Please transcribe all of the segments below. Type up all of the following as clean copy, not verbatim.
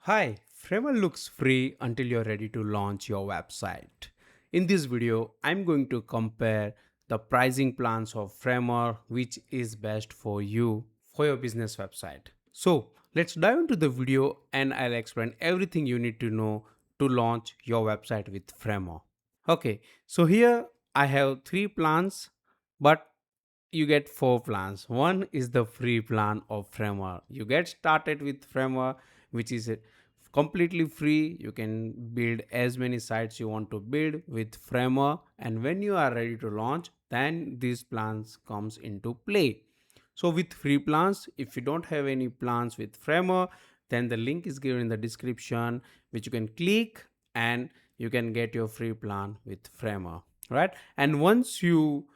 Hi, Framer looks free until you're ready to launch your website. In this video, I'm going to compare the pricing plans of Framer, which is best for you for your business website. So, let's dive into the video and I'll explain everything you need to know to launch your website with Framer. Okay, so here I have three plans, but you get four plans. One is the free plan of Framer. You get started with Framer, which is completely free. You can build as many sites you want to build with Framer, and when you are ready to launch, then these plans comes into play. So with free plans, if you don't have any plans with Framer, then the link is given in the description, which you can click and you can get your free plan with Framer, right? And once you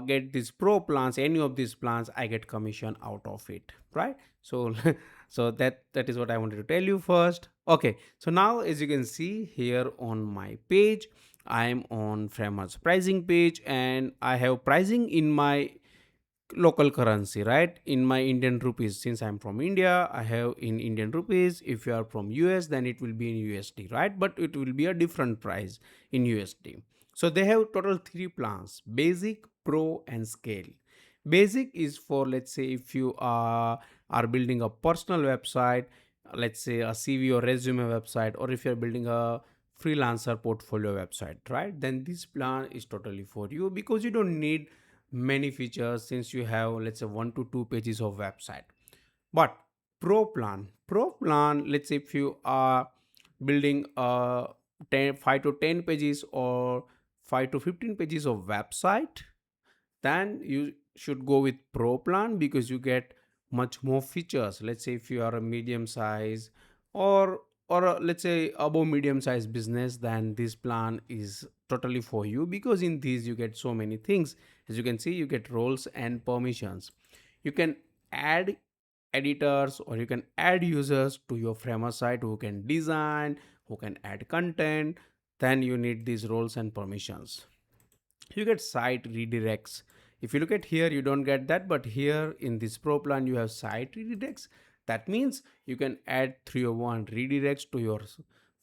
get these pro plans, any of these plans, I get commission out of it, right? So so that is what I wanted to tell you first. Okay, so now as you can see here on my page, I am on Framer's pricing page and I have pricing in my local currency, right? In my Indian rupees. Since I'm from India, I have in Indian rupees. If you are from US, then it will be in USD, right? But it will be a different price in USD. So they have total three plans: basic, pro, and scale. Basic is for, let's say, if you are building a personal website, let's say a CV or resume website, or if you're building a freelancer portfolio website, right? Then this plan is totally for you because you don't need many features since you have, let's say, 1 to 2 pages of website. But pro plan, let's say if you are building 5 to 10 pages or 5 to 15 pages of website, then you should go with pro plan because you get much more features. Let's say if you are a medium size or let's say above medium size business, then this plan is totally for you because in these you get so many things. As you can see, you get roles and permissions. You can add editors or you can add users to your Framer site who can design, who can add content. Then you need these roles and permissions. You get site redirects. If you look at here, you don't get that, but here in this pro plan you have site redirects. That means you can add 301 redirects to your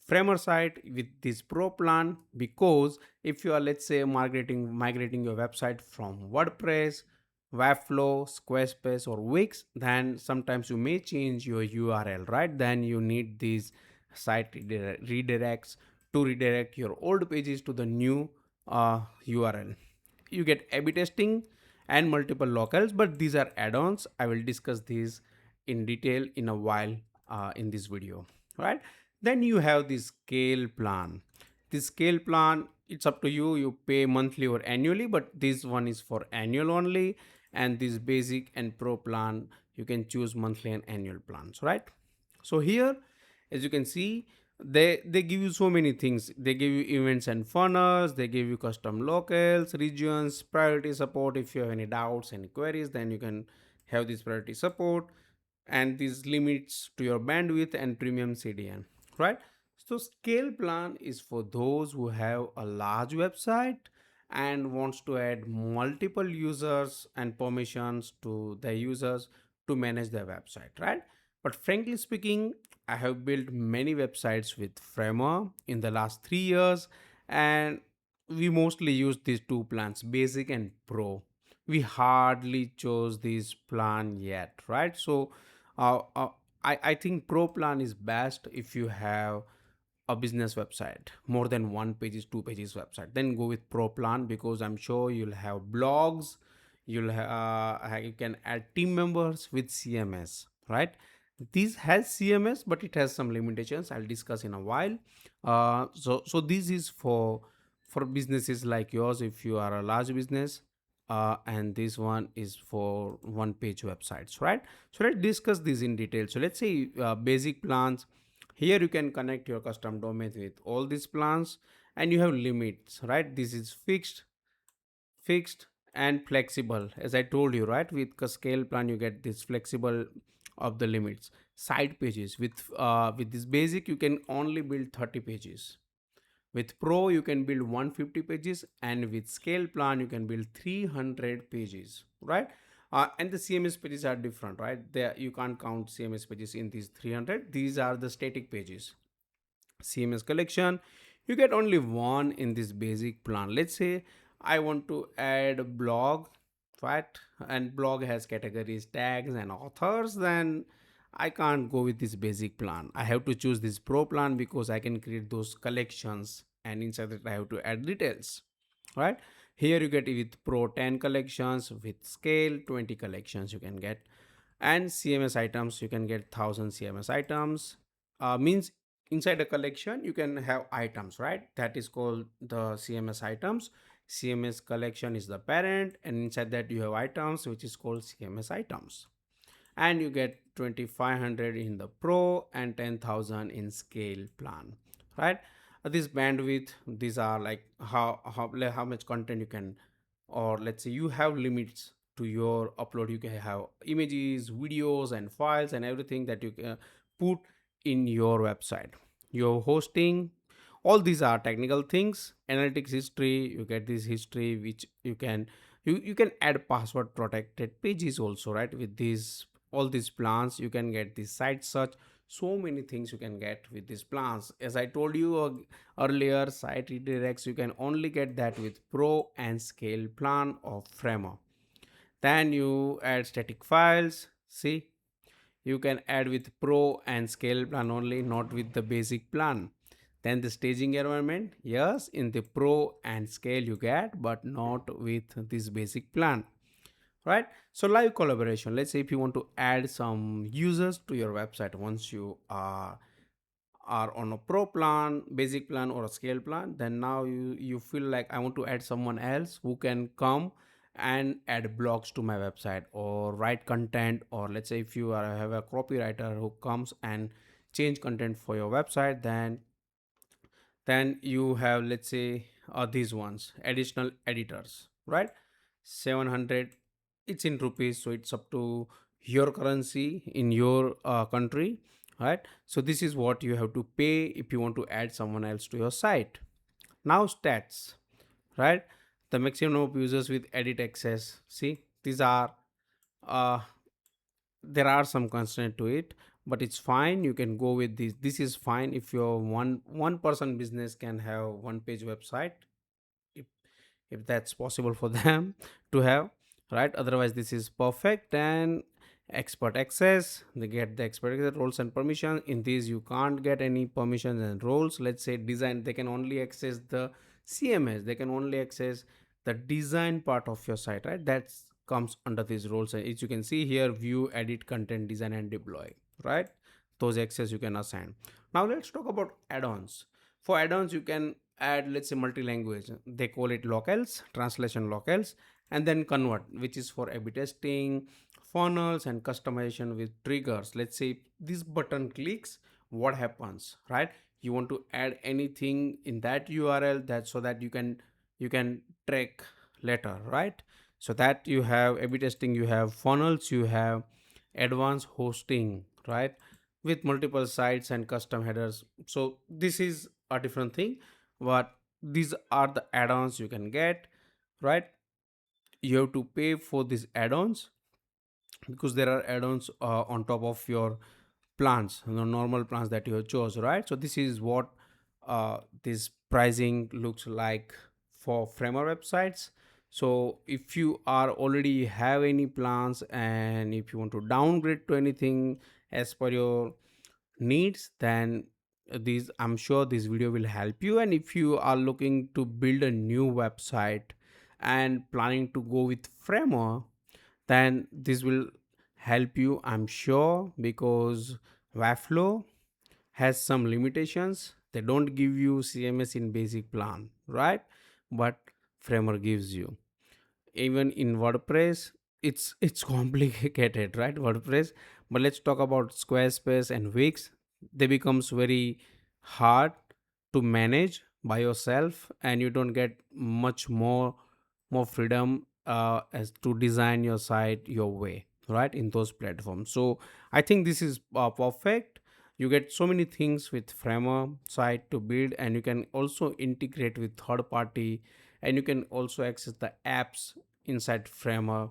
Framer site with this pro plan, because if you are, let's say, migrating your website from WordPress, Webflow, Squarespace, or Wix, then sometimes you may change your URL, right? Then you need these site redirects to redirect your old pages to the new URL. You get A/B testing and multiple locales, but these are add-ons. I will discuss these in detail in a while in this video, right? Then you have the scale plan. The scale plan, it's up to you. You pay monthly or annually, but this one is for annual only. And this basic and pro plan, you can choose monthly and annual plans, right? So here, as you can see, they give you so many things. They give you events and funnels, they give you custom locales, regions, priority support. If you have any doubts, any queries, then you can have this priority support, and these limits to your bandwidth and premium CDN, right? So scale plan is for those who have a large website and wants to add multiple users and permissions to their users to manage their website, right? But frankly speaking, I have built many websites with Framer in the last 3 years, and we mostly use these two plans, basic and pro. We hardly chose this plan yet, right? So uh, uh, I think pro plan is best if you have a business website, more than one pages, 2 pages website. Then go with pro plan because I'm sure you'll have blogs, you can add team members with CMS, right? This has CMS, but it has some limitations. I'll discuss in a while. So this is for businesses like yours if you are a large business, and this one is for one page websites, right? So let's discuss this in detail. So let's say basic plans. Here you can connect your custom domains with all these plans, and you have limits, right? This is fixed and flexible, as I told you, right? With scale plan you get this flexible of the limits. Side pages with this basic you can only build 30 pages. With pro you can build 150 pages, and with scale plan you can build 300 pages, right? And the CMS pages are different, right? There you can't count CMS pages in these 300. These are the static pages. CMS collection, you get only one in this basic plan. Let's say I want to add a blog, right? And blog has categories, tags, and authors. Then I can't go with this basic plan. I have to choose this pro plan because I can create those collections, and inside that I have to add details, right? Here you get with pro 10 collections, with scale 20 collections you can get. And CMS items, you can get 1000 CMS items. Means inside a collection you can have items, right? That is called the CMS items. CMS collection is the parent, and inside that you have items, which is called CMS items. And you get 2500 in the pro and 10,000 in scale plan, right? This bandwidth, these are like how much content you can, or let's say you have limits to your upload. You can have images, videos, and files and everything that you can put in your website. Your hosting, all these are technical things. Analytics history, you get this history which you can add password protected pages also, right? With these all these plans you can get this site search. So many things you can get with these plans. As I told you earlier, site redirects you can only get that with pro and scale plan of framework. Then you add static files. See, you can add with pro and scale plan only, not with the basic plan. Then the staging environment, yes, in the pro and scale you get, but not with this basic plan, right? So live collaboration, let's say if you want to add some users to your website, once you are on a pro plan, basic plan, or a scale plan, then now you feel like I want to add someone else who can come and add blogs to my website or write content. Or let's say if you have a copywriter who comes and change content for your website, then you have, let's say, these ones additional editors, right? 700, it's in rupees, so it's up to your currency in your country, right? So this is what you have to pay if you want to add someone else to your site. Now stats, right? The maximum number of users with edit access. See, these are uh, there are some constraint to it, but it's fine. You can go with this is fine if your one person business can have one page website, if if that's possible for them to have, right? Otherwise this is perfect. And expert access, they get the expert access roles and permission. In these you can't get any permissions and roles. Let's say design, they can only access the CMS, they can only access the design part of your site, right? That comes under these roles. And as you can see here, view, edit, content, design, and deploy, right? Those access you can assign. Now let's talk about add-ons. For add-ons you can add, let's say, multi-language, they call it locales, translation locales. And then convert, which is for A/B testing, funnels, and customization with triggers. Let's say this button clicks, what happens, right? You want to add anything in that URL, that so that you can track later, right? So that you have A/B testing, you have funnels, you have advanced hosting, right? With multiple sites and custom headers. So this is a different thing, but these are the add-ons you can get, right? You have to pay for these add-ons because there are add-ons on top of your plans, the normal plans that you have chose, right? So this is what this pricing looks like for Framer websites. So if you are already have any plans and if you want to downgrade to anything as per your needs, then these, I'm sure this video will help you. And if you are looking to build a new website and planning to go with Framer, then this will help you, I'm sure, because Webflow has some limitations. They don't give you CMS in basic plan, right? But Framer gives you. Even in WordPress, it's complicated, right? WordPress. But let's talk about Squarespace and Wix. They becomes very hard to manage by yourself, and you don't get much more freedom as to design your site your way, right? In those platforms. So I think this is perfect. You get so many things with Framer site to build, and you can also integrate with third party, and you can also access the apps inside Framer.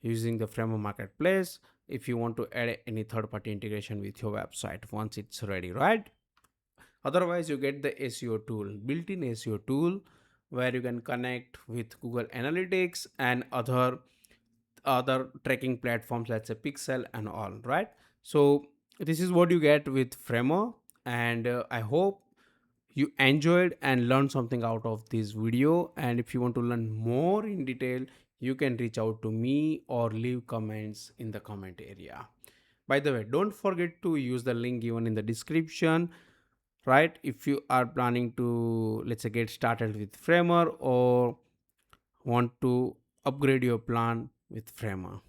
using the Framer marketplace if you want to add any third party integration with your website once it's ready, right? Otherwise, you get the SEO tool, built-in SEO tool, where you can connect with Google Analytics and other tracking platforms, let's say Pixel and all, right? So this is what you get with Framer, and I hope you enjoyed and learned something out of this video. And if you want to learn more in detail, you can reach out to me or leave comments in the comment area. By the way, don't forget to use the link given in the description, right? If you are planning to, let's say, get started with Framer or want to upgrade your plan with Framer.